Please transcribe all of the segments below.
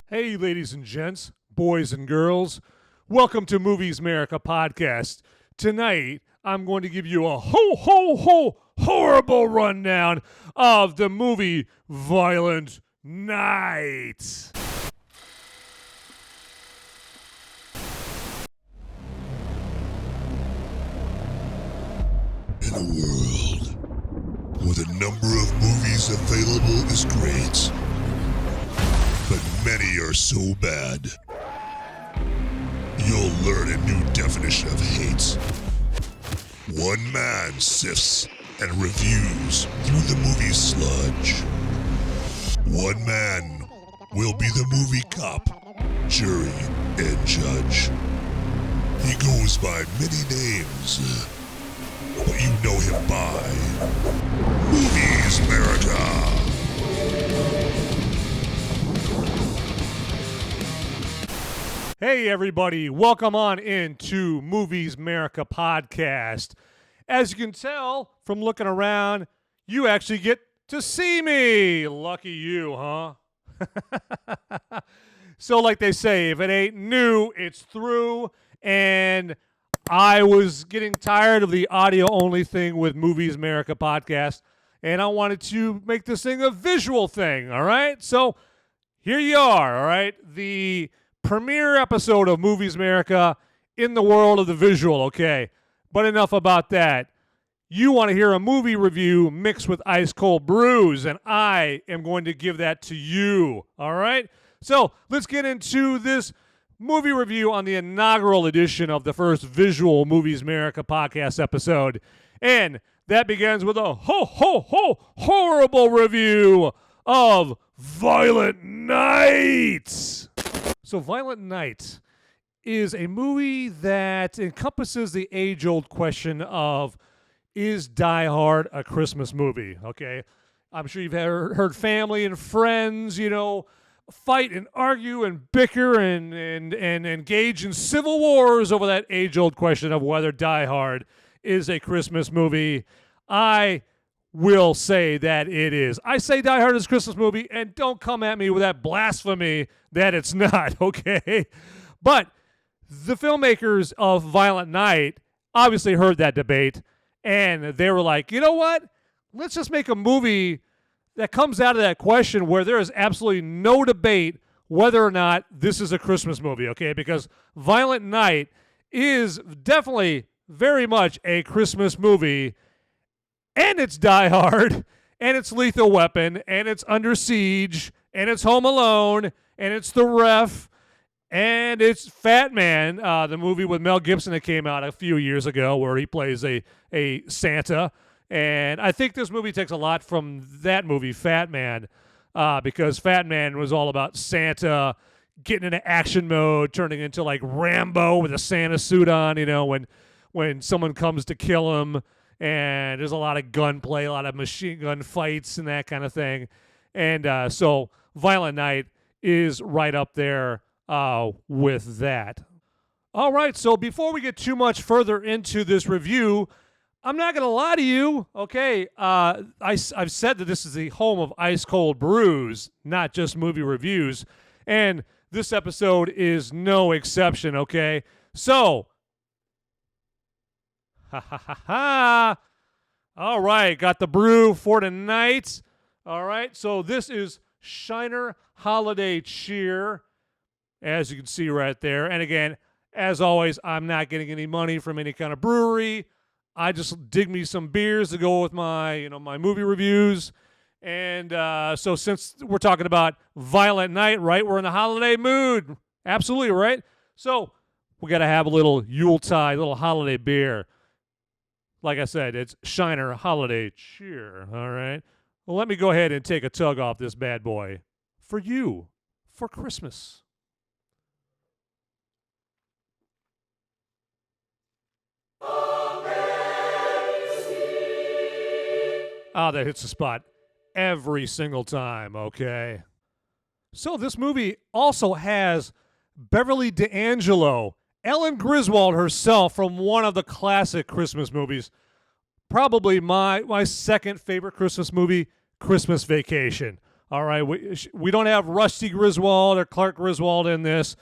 Hey, ladies and gents, boys and girls, welcome to MoviesMerica podcast. Tonight, I'm going to give you a horrible rundown of the movie Violent Night. In a world where the number of movies available is great, but many are so bad, you'll learn a new definition of hate. One man sifts and reviews through the movie sludge. One man will be the movie cop, jury, and judge. He goes by many names, but you know him by MoviesMerica. Hey, everybody, welcome on into MoviesMerica podcast. As you can tell from looking around, you actually get to see me. Lucky you, huh? So like they say, if it ain't new, it's through. And I was getting tired of the audio-only thing with MoviesMerica podcast, and I wanted to make this thing a visual thing, all right? So here you are, all right? The premiere episode of MoviesMerica in the world of the visual, okay? But enough about that. You want to hear a movie review mixed with ice-cold brews, and I am going to give that to you, all right? So let's get into this movie review on the inaugural edition of the first visual MoviesMerica podcast episode. And that begins with a horrible review of Violent Night. So Violent Night is a movie that encompasses the age-old question of, is Die Hard a Christmas movie? Okay, I'm sure you've heard family and friends, fight and argue and bicker and engage in civil wars over that age-old question of whether Die Hard is a Christmas movie. I will say that it is. I say Die Hard is a Christmas movie, and don't come at me with that blasphemy that it's not, okay? But the filmmakers of Violent Night obviously heard that debate, and they were like, you know what? Let's just make a movie that comes out of that question where there is absolutely no debate whether or not this is a Christmas movie, okay? Because Violent Night is definitely very much a Christmas movie, and it's Die Hard, and it's Lethal Weapon, and it's Under Siege, and it's Home Alone, and it's The Ref, and it's Fat Man, the movie with Mel Gibson that came out a few years ago where he plays a Santa. And I think this movie takes a lot from that movie, Fat Man, because Fat Man was all about Santa getting into action mode, turning into like Rambo with a Santa suit on, when someone comes to kill him. And there's a lot of gunplay, a lot of machine gun fights and that kind of thing. And so Violent Night is right up there with that. All right, so before we get too much further into this review, I'm not going to lie to you, okay? I've said that this is the home of ice-cold brews, not just movie reviews. And this episode is no exception, okay? So, all right, got the brew for tonight. All right, so this is Shiner Holiday Cheer, as you can see right there. And again, as always, I'm not getting any money from any kind of brewery. I just dig me some beers to go with my, my movie reviews. And so since we're talking about Violent Night, right, we're in the holiday mood. Absolutely, right? So we got to have a little Yuletide, little holiday beer. Like I said, it's Shiner Holiday Cheer, all right? Well, let me go ahead and take a tug off this bad boy for you, for Christmas. That hits the spot every single time, okay? So this movie also has Beverly D'Angelo, Ellen Griswold herself from one of the classic Christmas movies, probably my second favorite Christmas movie, Christmas Vacation. All right, we don't have Rusty Griswold or Clark Griswold in this.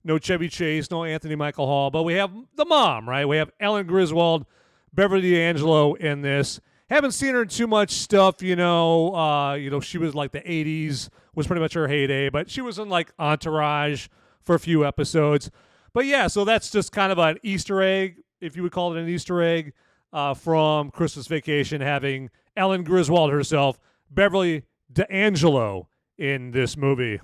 No Chevy Chase, no Anthony Michael Hall, but we have the mom, right? We have Ellen Griswold, Beverly D'Angelo in this. Haven't seen her in too much stuff, you know. She was like the 80s was pretty much her heyday, but she was in like Entourage for a few episodes. But yeah, so that's just kind of an Easter egg, if you would call it an Easter egg, from Christmas Vacation, having Ellen Griswold herself, Beverly D'Angelo, in this movie.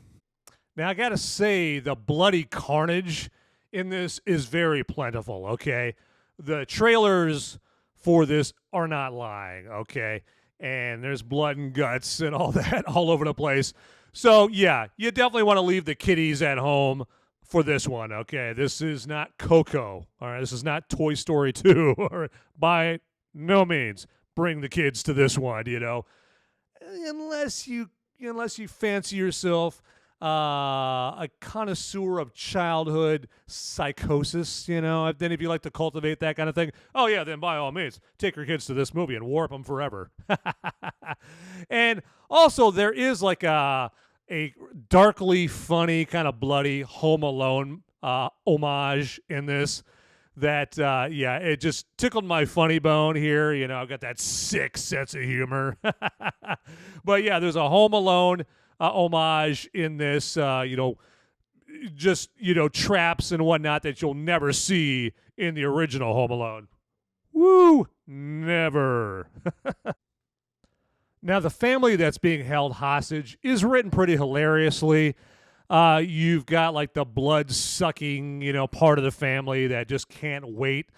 Now, I got to say, the bloody carnage in this is very plentiful, okay? The trailers for this are not lying, okay? And there's blood and guts and all that all over the place. So, yeah, you definitely want to leave the kiddies at home for this one, okay? This is not Coco, all right? This is not Toy Story 2, or by no means bring the kids to this one, you know? Unless you fancy yourself a connoisseur of childhood psychosis, you know. Then if you like to cultivate that kind of thing, oh yeah, then by all means, take your kids to this movie and warp them forever. And also, there is like a darkly funny, kind of bloody Home Alone homage in this. That, it just tickled my funny bone here. You know, I've got that sick sense of humor. But yeah, there's a Home Alone homage in this, traps and whatnot that you'll never see in the original Home Alone. Woo! Never. Now, the family that's being held hostage is written pretty hilariously. You've got like the blood-sucking, part of the family that just can't wait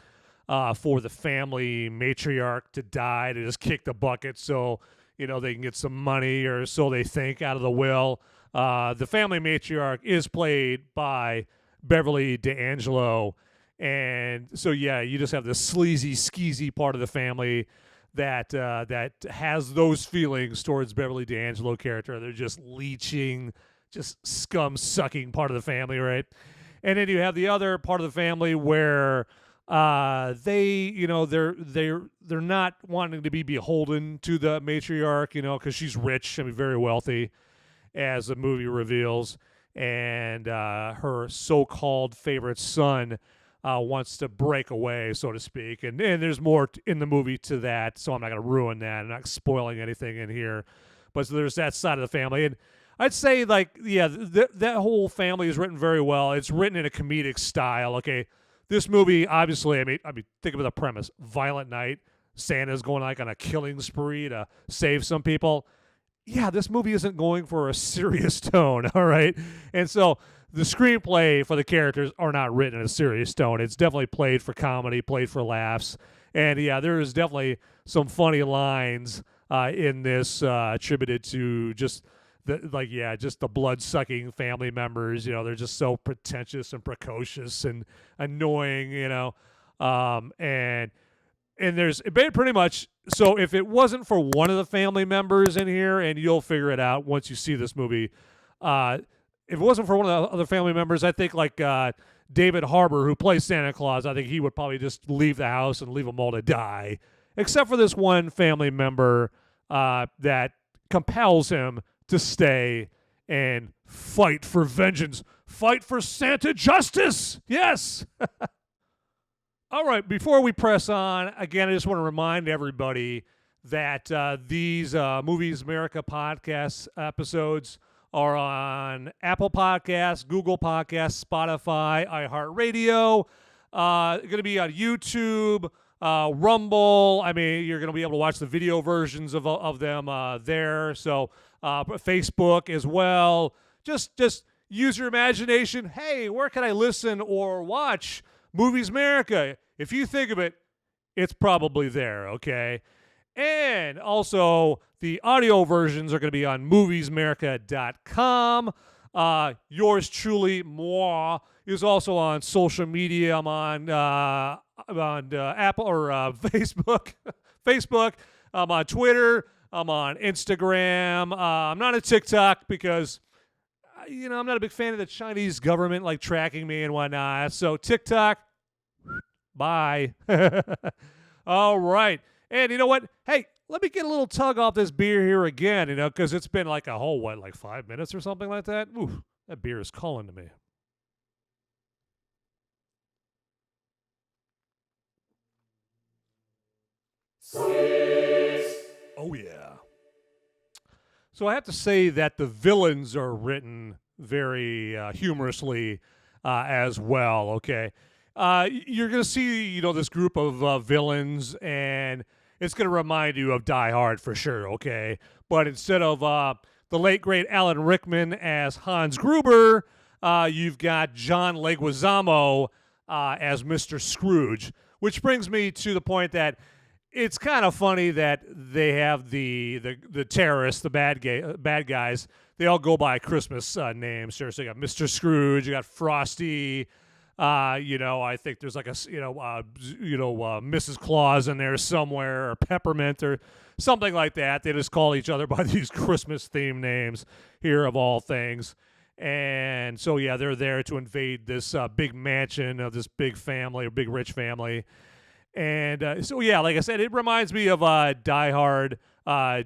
for the family matriarch to die, to just kick the bucket so, they can get some money, or so they think, out of the will. The family matriarch is played by Beverly D'Angelo. And so, yeah, you just have this sleazy, skeezy part of the family that has those feelings towards Beverly D'Angelo character. They're just leeching, just scum-sucking part of the family, right? And then you have the other part of the family where they're not wanting to be beholden to the matriarch, because she's rich, very wealthy, as the movie reveals, and her so-called favorite son wants to break away, so to speak, and there's more in the movie to that, so I'm not going to ruin that. I'm not spoiling anything in here, but so there's that side of the family. And I'd say, that whole family is written very well. It's written in a comedic style. Okay, this movie, obviously, think of the premise: violent night, Santa's going on a killing spree to save some people. Yeah, this movie isn't going for a serious tone, all right? And so the screenplay for the characters are not written in a serious tone. It's definitely played for comedy, played for laughs. And yeah, there is definitely some funny lines in this attributed to just the blood-sucking family members. They're just so pretentious and precocious and annoying, and there's pretty much, so if it wasn't for one of the family members in here, and you'll figure it out once you see this movie, if it wasn't for one of the other family members, I think David Harbour, who plays Santa Claus, I think he would probably just leave the house and leave them all to die, except for this one family member that compels him to stay and fight for vengeance, fight for Santa justice. Yes. All right, before we press on, again, I just want to remind everybody that these MoviesMerica podcast episodes are on Apple Podcasts, Google Podcasts, Spotify, iHeartRadio. Going to be on YouTube, Rumble. You're going to be able to watch the video versions of them there. So Facebook as well. Just use your imagination. Hey, where can I listen or watch MoviesMerica? If you think of it, it's probably there, okay? And also, the audio versions are going to be on MoviesMerica.com. Yours truly, moi, is also on social media. I'm on Apple or Facebook. Facebook. I'm on Twitter. I'm on Instagram. I'm not on TikTok because, I'm not a big fan of the Chinese government tracking me and whatnot. So TikTok, bye. All right. And you know what? Hey, let me get a little tug off this beer here again, because it's been like a whole, 5 minutes or something like that? Ooh, that beer is calling to me. Oh, yeah. So I have to say that the villains are written very humorously as well, okay? You're going to see, this group of villains, and it's going to remind you of Die Hard for sure, okay? But instead of the late, great Alan Rickman as Hans Gruber, you've got John Leguizamo as Mr. Scrooge, which brings me to the point that it's kind of funny that they have the terrorists, the bad guys. They all go by Christmas names. So you got Mr. Scrooge, you got Frosty. I think there's like Mrs. Claus in there somewhere, or Peppermint, or something like that. They just call each other by these Christmas themed names here, of all things. And so they're there to invade this big mansion of this big family, or big rich family. And like I said, it reminds me of Die Hard,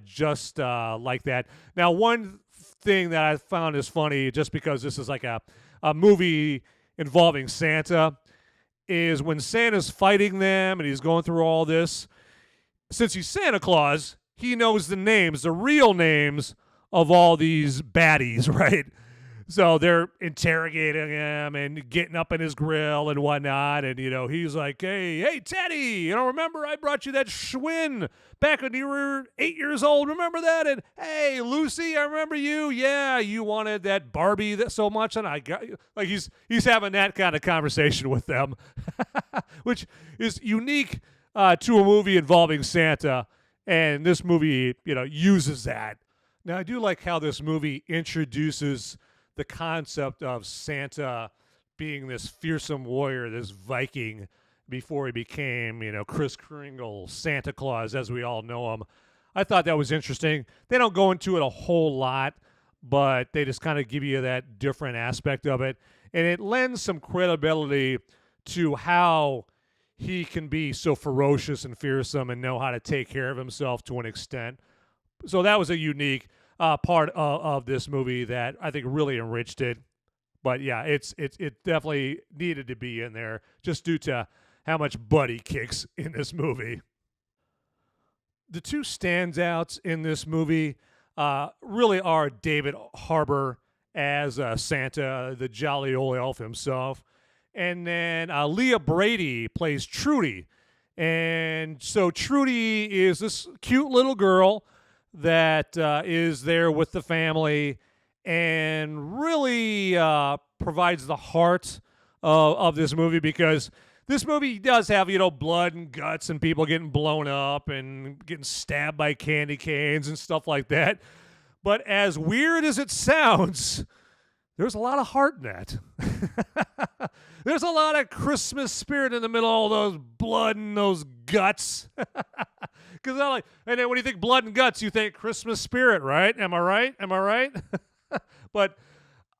just like that. Now, one thing that I found is funny, just because this is like a movie involving Santa, is when Santa's fighting them and he's going through all this, since he's Santa Claus, he knows the real names of all these baddies, right? So they're interrogating him and getting up in his grill and whatnot. And, he's like, hey, Teddy, remember I brought you that Schwinn back when you were 8 years old. Remember that? And, hey, Lucy, I remember you. Yeah, you wanted that Barbie so much, and I got you. Like, he's having that kind of conversation with them, which is unique to a movie involving Santa. And this movie, uses that. Now, I do like how this movie introduces the concept of Santa being this fearsome warrior, this Viking, before he became, Kris Kringle, Santa Claus, as we all know him. I thought that was interesting. They don't go into it a whole lot, but they just kind of give you that different aspect of it. And it lends some credibility to how he can be so ferocious and fearsome and know how to take care of himself to an extent. So that was a unique part of this movie that I think really enriched it. But yeah, it definitely needed to be in there just due to how much butt he kicks in this movie. The two standouts in this movie really are David Harbour as Santa, the jolly old elf himself, and then Leah Brady plays Trudy. And so Trudy is this cute little girl that is there with the family and really provides the heart of this movie, because this movie does have, blood and guts and people getting blown up and getting stabbed by candy canes and stuff like that. But as weird as it sounds, there's a lot of heart in that. There's a lot of Christmas spirit in the middle of all those blood and those guts. Because and then when you think blood and guts, you think Christmas spirit, right? Am I right? But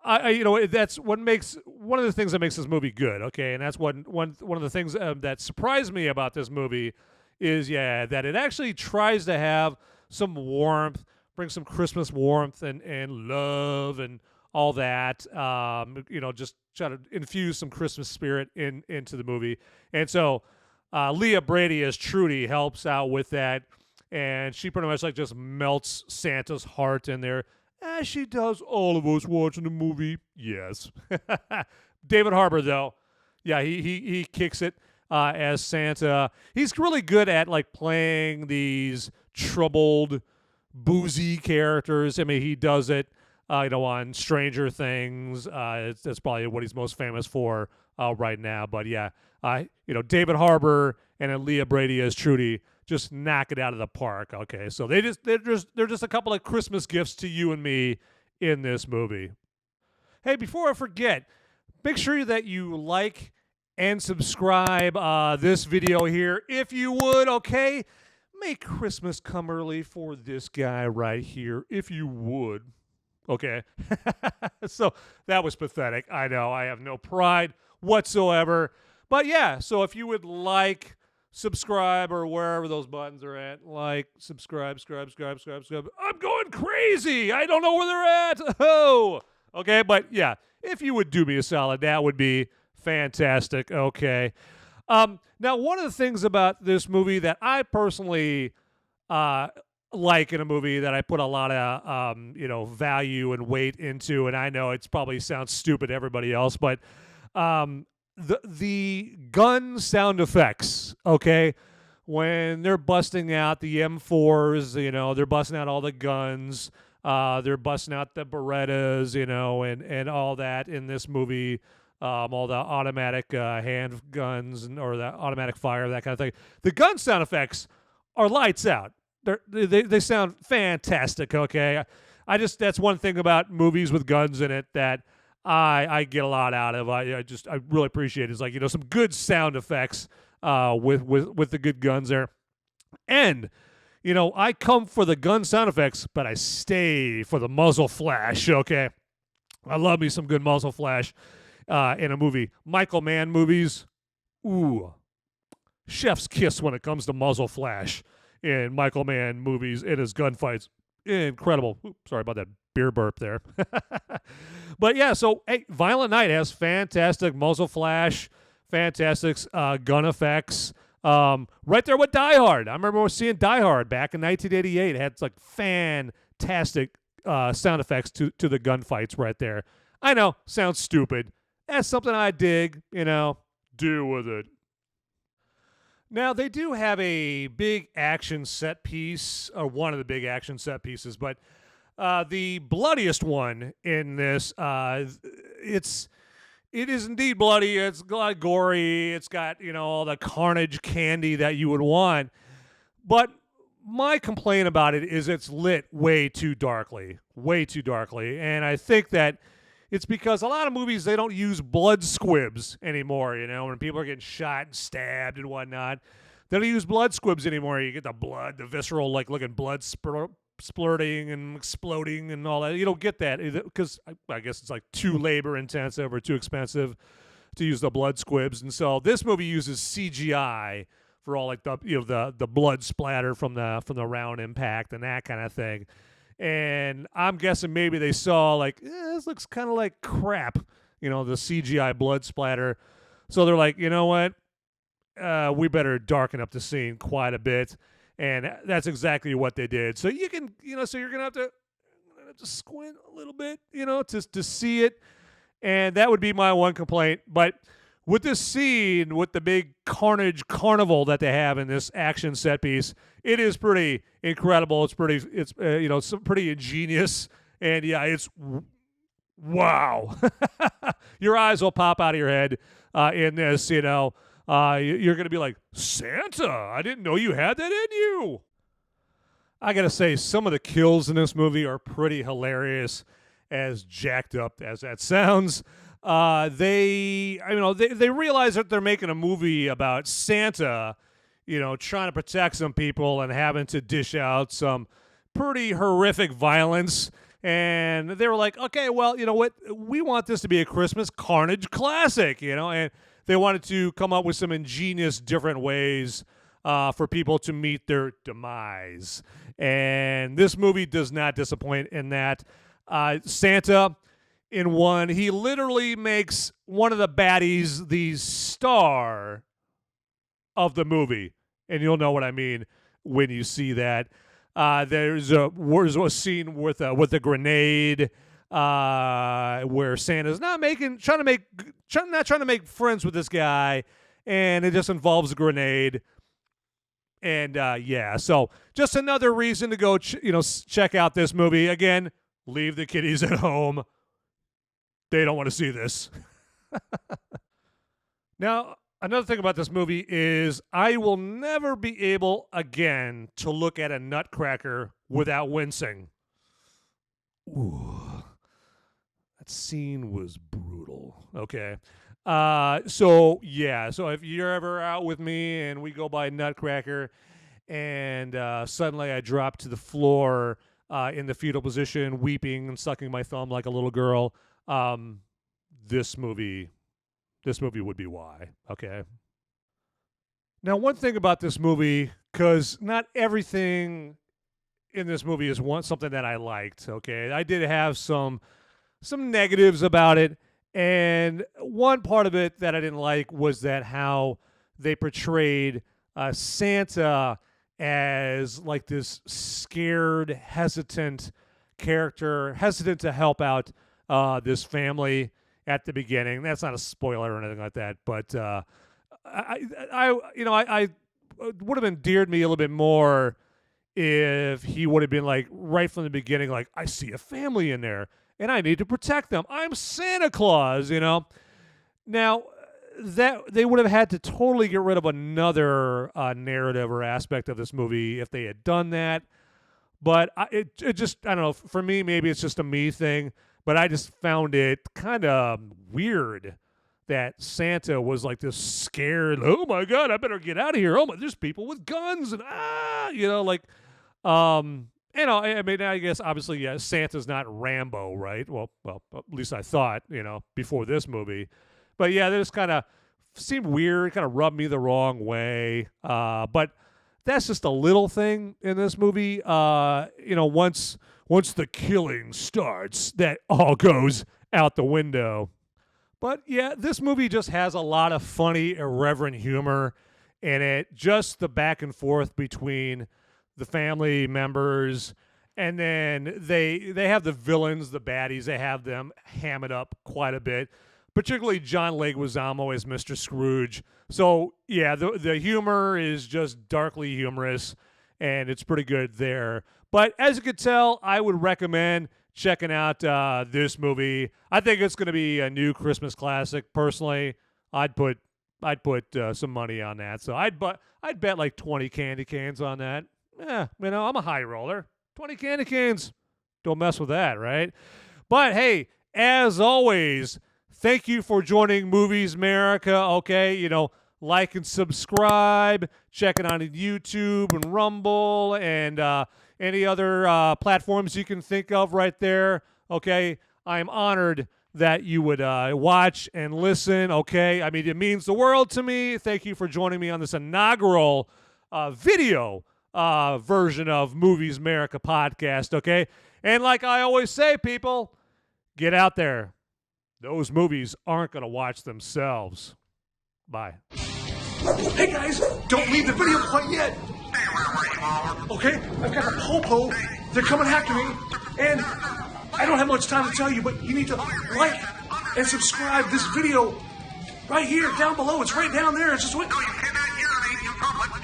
that's one of the things that makes this movie good. Okay, and that's one of the things that surprised me about this movie is that it actually tries to have some warmth, bring some Christmas warmth and love and all that. Just try to infuse some Christmas spirit into the movie. And so Leah Brady as Trudy helps out with that, and she pretty much just melts Santa's heart in there, as she does all of us watching the movie. Yes. David Harbour, though, he kicks it as Santa. He's really good at playing these troubled, boozy characters. I mean, he does it on Stranger Things. That's probably what he's most famous for right now. But David Harbour and then Leah Brady as Trudy just knock it out of the park. Okay, so they're just a couple of Christmas gifts to you and me in this movie. Hey, before I forget, make sure that you like and subscribe this video here if you would. Okay, make Christmas come early for this guy right here if you would. Okay. So that was pathetic. I know I have no pride whatsoever. But yeah, so if you would like, subscribe or wherever those buttons are at. Like, subscribe. I'm going crazy. I don't know where they're at. Oh, okay. But yeah, if you would do me a solid, that would be fantastic. Okay. Now, one of the things about this movie that I personally like in a movie that I put a lot of value and weight into, and I know it's probably sounds stupid to everybody else, but the gun sound effects, okay, when they're busting out the M4s, they're busting out all the guns, they're busting out the Berettas, and all that in this movie. All the automatic handguns or the automatic fire, that kind of thing. The gun sound effects are lights out. They sound fantastic. Okay, that's one thing about movies with guns in it that I get a lot out of. I really appreciate it. It's like some good sound effects with the good guns there, and I come for the gun sound effects, but I stay for the muzzle flash. Okay, I love me some good muzzle flash. In a movie. Michael Mann movies, ooh, chef's kiss when it comes to muzzle flash in Michael Mann movies in his gunfights. Incredible. Oops, sorry about that beer burp there. But yeah, so hey, Violent Night has fantastic muzzle flash, fantastic gun effects. Right there with Die Hard. I remember seeing Die Hard back in 1988. It had like fantastic sound effects to the gunfights right there. I know, sounds stupid. That's something I dig, do with it. Now, they do have a big action set piece, or one of the big action set pieces, but the bloodiest one in this, it is indeed bloody. It's a lot gory. It's got, all the carnage candy that you would want. But my complaint about it is it's lit way too darkly. And I think that it's because a lot of movies, they don't use blood squibs anymore, when people are getting shot and stabbed and whatnot. They don't use blood squibs anymore. You get the blood, the visceral, looking blood splurting and exploding and all that. You don't get that because I guess it's too labor intensive or too expensive to use the blood squibs. And so this movie uses CGI for all the blood splatter from the round impact and that kind of thing. And I'm guessing maybe they saw this looks kind of like crap, the CGI blood splatter. So they're like, you know what? We better darken up the scene quite a bit. And that's exactly what they did. So you can, so you're going to have to squint a little bit, to see it. And that would be my one complaint. But with this scene, with the big carnage carnival that they have in this action set piece, it is pretty incredible. It's pretty ingenious, and yeah, it's wow. Your eyes will pop out of your head in this. You're gonna be like, Santa, I didn't know you had that in you. I gotta say, some of the kills in this movie are pretty hilarious, as jacked up as that sounds. They realize that they're making a movie about Santa, trying to protect some people and having to dish out some pretty horrific violence. And they were like, okay, well, you know what? We want this to be a Christmas carnage classic, and they wanted to come up with some ingenious different ways for people to meet their demise. And this movie does not disappoint in that. Santa, in one, he literally makes one of the baddies the star of the movie, and you'll know what I mean when you see that. There's a scene with a grenade where Santa's not trying to make friends with this guy, and it just involves a grenade. And so just another reason to go check out this movie. Again, leave the kiddies at home. They don't want to see this. Now, another thing about this movie is I will never be able again to look at a nutcracker without wincing. Ooh, that scene was brutal. Okay. So if you're ever out with me and we go by Nutcracker and suddenly I drop to the floor in the fetal position, weeping and sucking my thumb like a little girl, this movie would be why. Okay. Now, one thing about this movie, because not everything in this movie is something that I liked. Okay, I did have some negatives about it, and one part of it that I didn't like was that how they portrayed Santa as like this scared, hesitant character, hesitant to help out this family at the beginning. That's not a spoiler or anything like that, but I would have endeared me a little bit more if he would have been like right from the beginning, like, I see a family in there and I need to protect them. I'm Santa Claus, Now, that they would have had to totally get rid of another narrative or aspect of this movie if they had done that. But it just, I don't know, for me, maybe it's just a me thing, but I just found it kind of weird that Santa was like this scared, oh my God, I better get out of here. Oh my, there's people with guns and I mean, I guess obviously, yeah, Santa's not Rambo, right? Well, at least I thought, before this movie. But yeah, they just kind of seemed weird, kind of rubbed me the wrong way. But that's just a little thing in this movie. Once the killing starts, that all goes out the window. But yeah, this movie just has a lot of funny, irreverent humor in it. Just the back and forth between the family members, and then they have the villains, the baddies. They have them ham it up quite a bit, particularly John Leguizamo as Mr. Scrooge. So yeah, the humor is just darkly humorous, and it's pretty good there. But as you could tell, I would recommend checking out this movie. I think it's going to be a new Christmas classic. Personally, I'd put some money on that. So I'd bet like 20 candy cans on that. Yeah, I'm a high roller. 20 candy cans. Don't mess with that, right? But hey, as always, thank you for joining MoviesMerica. Okay, like and subscribe. Check it out on YouTube and Rumble and any other platforms you can think of right there. Okay, I'm honored that you would watch and listen. Okay, I mean, it means the world to me. Thank you for joining me on this inaugural video version of MoviesMerica podcast. Okay, and like I always say, people, get out there. Those movies aren't going to watch themselves. Bye. Hey guys, don't leave the video quite yet. Okay, I've got a popo. They're coming after me, and I don't have much time to tell you, but you need to like and subscribe this video right here, down below. It's right down there. It's just waiting.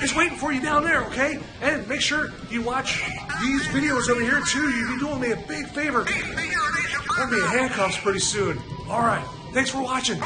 It's waiting for you down there, okay? And make sure you watch these videos over here too. You'll be doing me a big favor. I'm gonna be in handcuffs pretty soon. All right, thanks for watching.